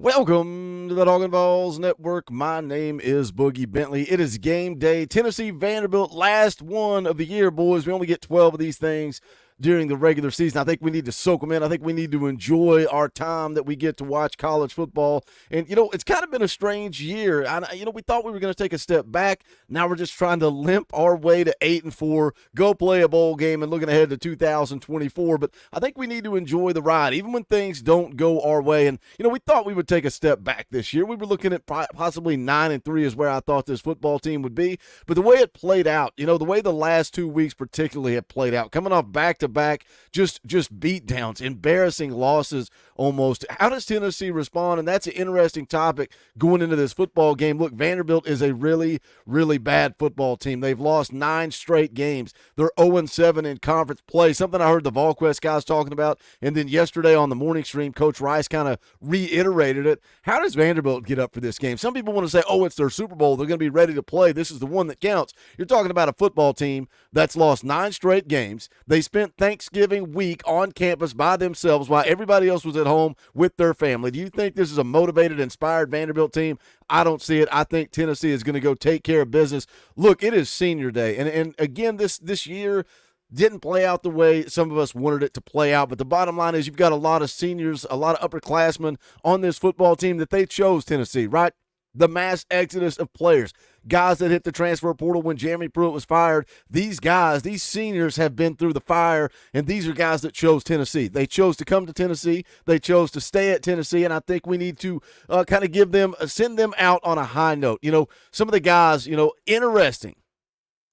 Welcome to the Talkin VAWLS Network. My name is Boogie Bentley. It is game day. Tennessee Vanderbilt, last one of the year, boys. We only get 12 of these things during the regular season. I think we need to soak them in. I think we need to enjoy our time that we get to watch college football. And, it's kind of been a strange year. We thought we were going to take a step back. Now we're just trying to limp our way to 8-4, go play a bowl game and looking ahead to 2024. But I think we need to enjoy the ride, even when things don't go our way. And, we thought we would take a step back this year. We were looking at possibly 9-3 is where I thought this football team would be. But the way it played out, the way the last 2 weeks particularly have played out, coming off back-to-back, just beatdowns, embarrassing losses almost. How does Tennessee respond? And that's an interesting topic going into this football game. Look, Vanderbilt is a really, really bad football team. They've lost 9 straight games. They're 0-7 in conference play, something I heard the VolQuest guys talking about. And then yesterday on the morning stream, Coach Rice kind of reiterated it. How does Vanderbilt get up for this game? Some people want to say, it's their Super Bowl. They're going to be ready to play. This is the one that counts. You're talking about a football team that's lost 9 straight games. They spent Thanksgiving week on campus by themselves while everybody else was at home with their family. Do you think this is a motivated, inspired Vanderbilt team? I don't see it. I think Tennessee is going to go take care of business. Look, it is senior day. And again, this year didn't play out the way some of us wanted it to play out. But the bottom line is you've got a lot of seniors, a lot of upperclassmen on this football team that they chose Tennessee, right? The mass exodus of players, guys that hit the transfer portal when Jeremy Pruitt was fired. These guys, these seniors have been through the fire, and these are guys that chose Tennessee. They chose to come to Tennessee. They chose to stay at Tennessee, and I think we need to kind of send them out on a high note. Some of the guys,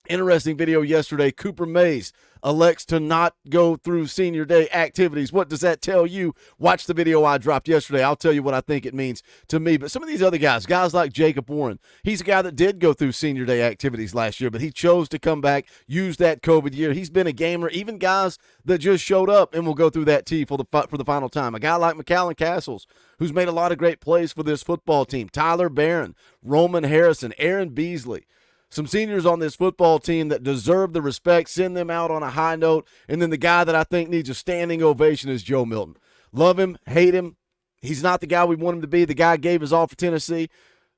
Interesting video yesterday. Cooper Mays elects to not go through senior day activities. What does that tell you? Watch the video I dropped yesterday. I'll tell you what I think it means to me. But some of these other guys like Jacob Warren, he's a guy that did go through senior day activities last year, but he chose to come back, use that COVID year. He's been a gamer. Even guys that just showed up and will go through that tee for the final time. A guy like McCallan Castles, who's made a lot of great plays for this football team. Tyler Barron, Roman Harrison, Aaron Beasley. Some seniors on this football team that deserve the respect, send them out on a high note. And then the guy that I think needs a standing ovation is Joe Milton. Love him, hate him. He's not the guy we want him to be. The guy gave his all for Tennessee.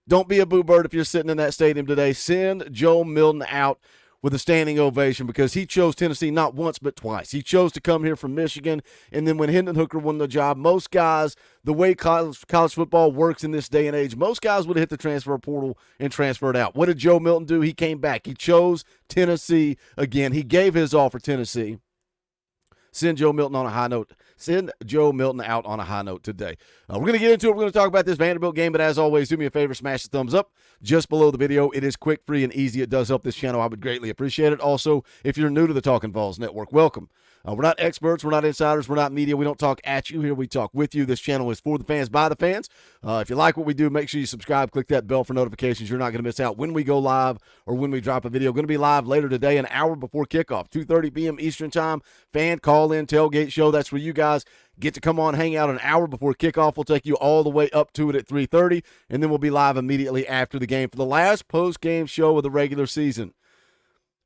Don't be a boo bird if you're sitting in that stadium today. Send Joe Milton out with a standing ovation because he chose Tennessee not once but twice. He chose to come here from Michigan, and then when Hendon Hooker won the job, most guys, the way college football works in this day and age, most guys would have hit the transfer portal and transferred out. What did Joe Milton do? He came back. He chose Tennessee again. He gave his all for Tennessee. Send Joe Milton on a high note. Send Joe Milton out on a high note today. We're going to get into it. We're going to talk about this Vanderbilt game, but as always, do me a favor, smash the thumbs up just below the video. It is quick, free, and easy. It does help this channel. I would greatly appreciate it. Also, if you're new to the Talkin VAWLS Network, welcome. We're not experts. We're not insiders. We're not media. We don't talk at you here. We talk with you. This channel is for the fans, by the fans. If you like what we do, make sure you subscribe. Click that bell for notifications. You're not going to miss out when we go live or when we drop a video. Going to be live later today, an hour before kickoff, 2:30 p.m. Eastern time. Fan call-in tailgate show. That's where you guys get to come on, hang out an hour before kickoff. We'll take you all the way up to it at 3:30, and then we'll be live immediately after the game for the last post-game show of the regular season.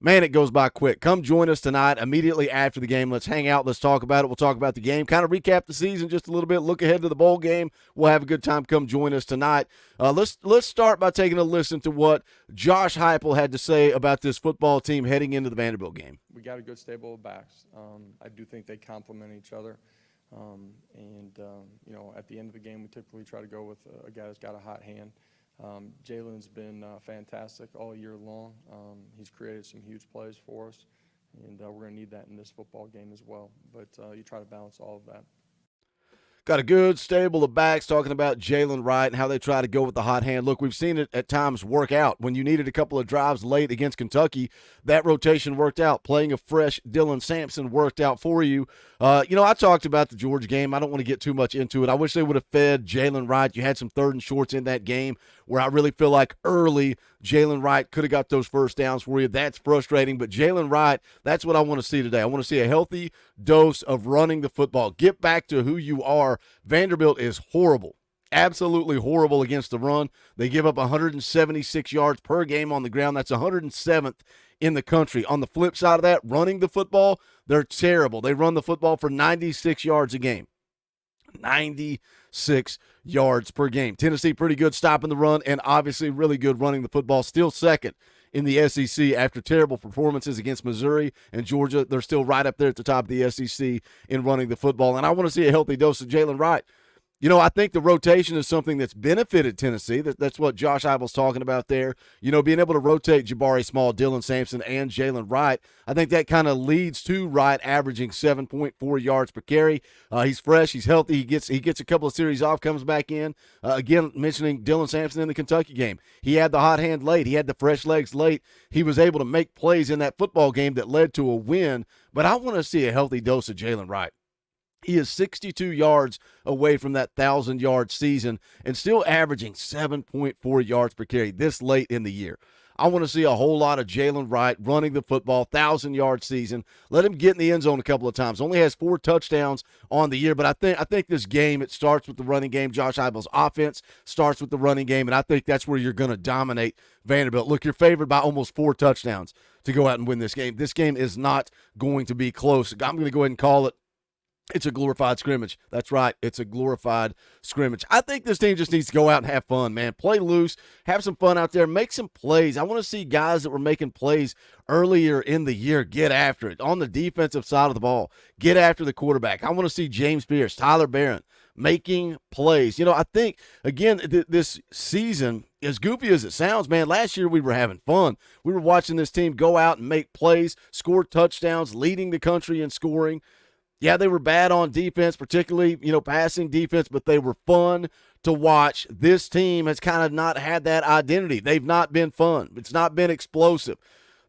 Man, it goes by quick. Come join us tonight immediately after the game. Let's hang out. Let's talk about it. We'll talk about the game, kind of recap the season just a little bit, look ahead to the bowl game. We'll have a good time. Come join us tonight. Let's start by taking a listen to what Josh Heupel had to say about this football team heading into the Vanderbilt game. We got a good stable of backs. I do think they complement each other. At the end of the game, we typically try to go with a guy that's got a hot hand. Jalen's been fantastic all year long. He's created some huge plays for us, and we're going to need that in this football game as well. But you try to balance all of that. Got a good stable of backs, talking about Jalen Wright and how they try to go with the hot hand. Look, we've seen it at times work out. When you needed a couple of drives late against Kentucky, that rotation worked out. Playing a fresh Dylan Sampson worked out for you. I talked about the Georgia game. I don't want to get too much into it. I wish they would have fed Jalen Wright. You had some 3rd and shorts in that game where I really feel like early Jalen Wright could have got those first downs for you. That's frustrating. But Jalen Wright, that's what I want to see today. I want to see a healthy dose of running the football. Get back to who you are. Vanderbilt is horrible. Absolutely horrible against the run. They give up 176 yards per game on the ground. That's 107th in the country. On the flip side of that, running the football, they're terrible. They run the football for 96 yards a game. 96 yards per game. Tennessee pretty good stopping the run and obviously really good running the football. Still second in the SEC after terrible performances against Missouri and Georgia. They're still right up there at the top of the SEC in running the football. And I want to see a healthy dose of Jalen Wright. You know, I think the rotation is something that's benefited Tennessee. That's what Josh Heupel's talking about there. You know, being able to rotate Jabari Small, Dylan Sampson, and Jalen Wright. I think that kind of leads to Wright averaging 7.4 yards per carry. He's fresh. He's healthy. He gets a couple of series off, comes back in. Again, mentioning Dylan Sampson in the Kentucky game. He had the hot hand late. He had the fresh legs late. He was able to make plays in that football game that led to a win. But I want to see a healthy dose of Jalen Wright. He is 62 yards away from that 1,000-yard season and still averaging 7.4 yards per carry this late in the year. I want to see a whole lot of Jalen Wright running the football, 1,000-yard season. Let him get in the end zone a couple of times. Only has 4 touchdowns on the year, but I think this game, it starts with the running game. Josh Heupel's offense starts with the running game, and I think that's where you're going to dominate Vanderbilt. Look, you're favored by almost 4 touchdowns to go out and win this game. This game is not going to be close. I'm going to go ahead and call it. It's a glorified scrimmage. That's right. It's a glorified scrimmage. I think this team just needs to go out and have fun, man. Play loose. Have some fun out there. Make some plays. I want to see guys that were making plays earlier in the year get after it. On the defensive side of the ball, get after the quarterback. I want to see James Pierce, Tyler Barron making plays. You know, I think, again, this season, as goofy as it sounds, man, last year we were having fun. We were watching this team go out and make plays, score touchdowns, leading the country in scoring. Yeah, they were bad on defense, particularly, you know, passing defense, but they were fun to watch. This team has kind of not had that identity. They've not been fun. It's not been explosive.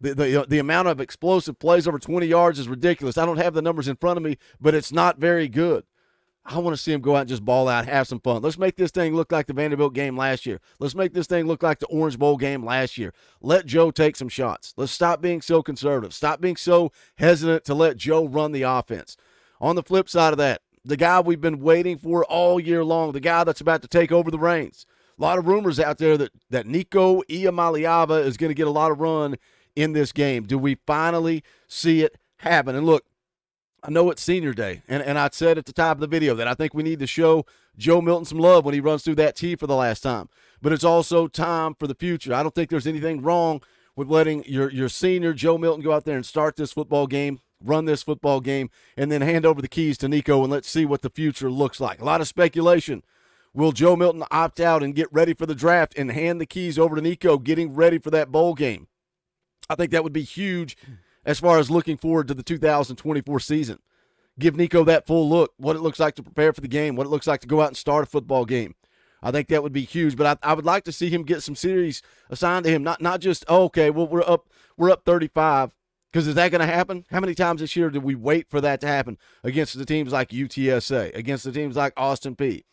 The amount of explosive plays over 20 yards is ridiculous. I don't have the numbers in front of me, but it's not very good. I want to see them go out and just ball out, have some fun. Let's make this thing look like the Vanderbilt game last year. Let's make this thing look like the Orange Bowl game last year. Let Joe take some shots. Let's stop being so conservative. Stop being so hesitant to let Joe run the offense. On the flip side of that, the guy we've been waiting for all year long, the guy that's about to take over the reins. A lot of rumors out there that Nico Iamaleava is going to get a lot of run in this game. Do we finally see it happen? And look, I know it's senior day, and I said at the top of the video that I think we need to show Joe Milton some love when he runs through that tee for the last time. But it's also time for the future. I don't think there's anything wrong with letting your senior Joe Milton go out there and start this football game, run this football game, and then hand over the keys to Nico, and let's see what the future looks like. A lot of speculation. Will Joe Milton opt out and get ready for the draft and hand the keys over to Nico, getting ready for that bowl game? I think that would be huge as far as looking forward to the 2024 season. Give Nico that full look, what it looks like to prepare for the game, what it looks like to go out and start a football game. I think that would be huge, but I would like to see him get some series assigned to him, not just, okay, well, we're up 35. Because is that going to happen? How many times this year did we wait for that to happen against the teams like UTSA, against the teams like Austin Peay,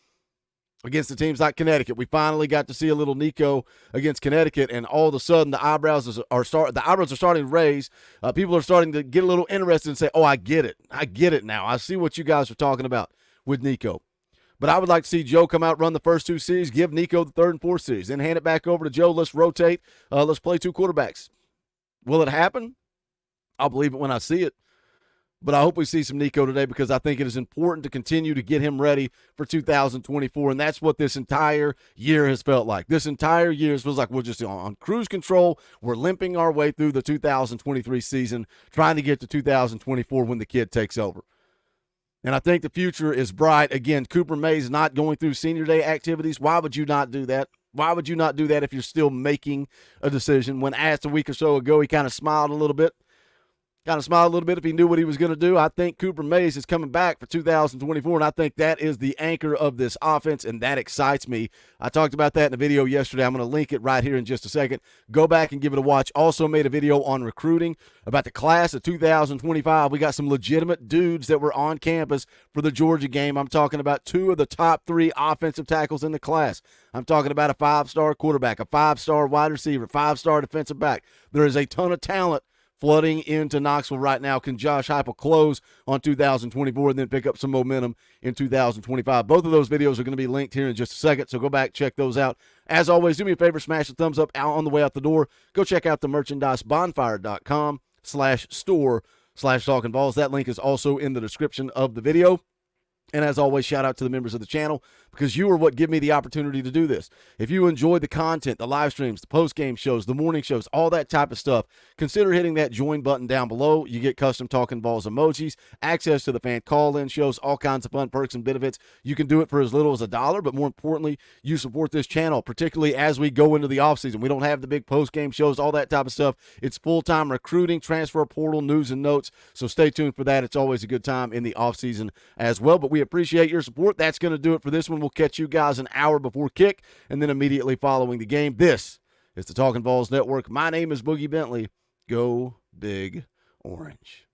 against the teams like Connecticut? We finally got to see a little Nico against Connecticut, and all of a sudden the eyebrows are starting to raise. People are starting to get a little interested and say, "Oh, I get it. I get it now. I see what you guys are talking about with Nico." But I would like to see Joe come out, run the first 2 series, give Nico the 3rd and 4th series, then hand it back over to Joe. Let's rotate. Let's play 2 quarterbacks. Will it happen? I'll believe it when I see it. But I hope we see some Nico today because I think it is important to continue to get him ready for 2024, and that's what this entire year has felt like. This entire year feels like we're just on cruise control. We're limping our way through the 2023 season, trying to get to 2024 when the kid takes over. And I think the future is bright. Again, Cooper Mays not going through senior day activities. Why would you not do that? Why would you not do that if you're still making a decision? When asked a week or so ago, he kind of smiled a little bit. If he knew what he was going to do. I think Cooper Mays is coming back for 2024, and I think that is the anchor of this offense, and that excites me. I talked about that in a video yesterday. I'm going to link it right here in just a second. Go back and give it a watch. Also made a video on recruiting about the class of 2025. We got some legitimate dudes that were on campus for the Georgia game. I'm talking about 2 of the top 3 offensive tackles in the class. I'm talking about a 5-star quarterback, a 5-star wide receiver, 5-star defensive back. There is a ton of talent flooding into Knoxville right now. Can Josh Heupel close on 2024 and then pick up some momentum in 2025? Both of those videos are going to be linked here in just a second, so go back, check those out. As always, do me a favor, smash the thumbs up out on the way out the door. Go check out the merchandise, bonfire.com/store/Talkin VAWLS. That link is also in the description of the video. And as always, shout out to the members of the channel. because you are what give me the opportunity to do this. If you enjoy the content, the live streams, the post-game shows, the morning shows, all that type of stuff, consider hitting that join button down below. You get custom Talkin VAWLS emojis, access to the fan call-in shows, all kinds of fun perks and benefits. You can do it for as little as $1, but more importantly, you support this channel, particularly as we go into the offseason. We don't have the big post-game shows, all that type of stuff. It's full-time recruiting, transfer portal, news and notes, so stay tuned for that. It's always a good time in the offseason as well, but we appreciate your support. That's going to do it for this one. We'll catch you guys an hour before kick and then immediately following the game. This is the Talkin VAWLS Network. My name is Boogie Bentley. Go Big Orange.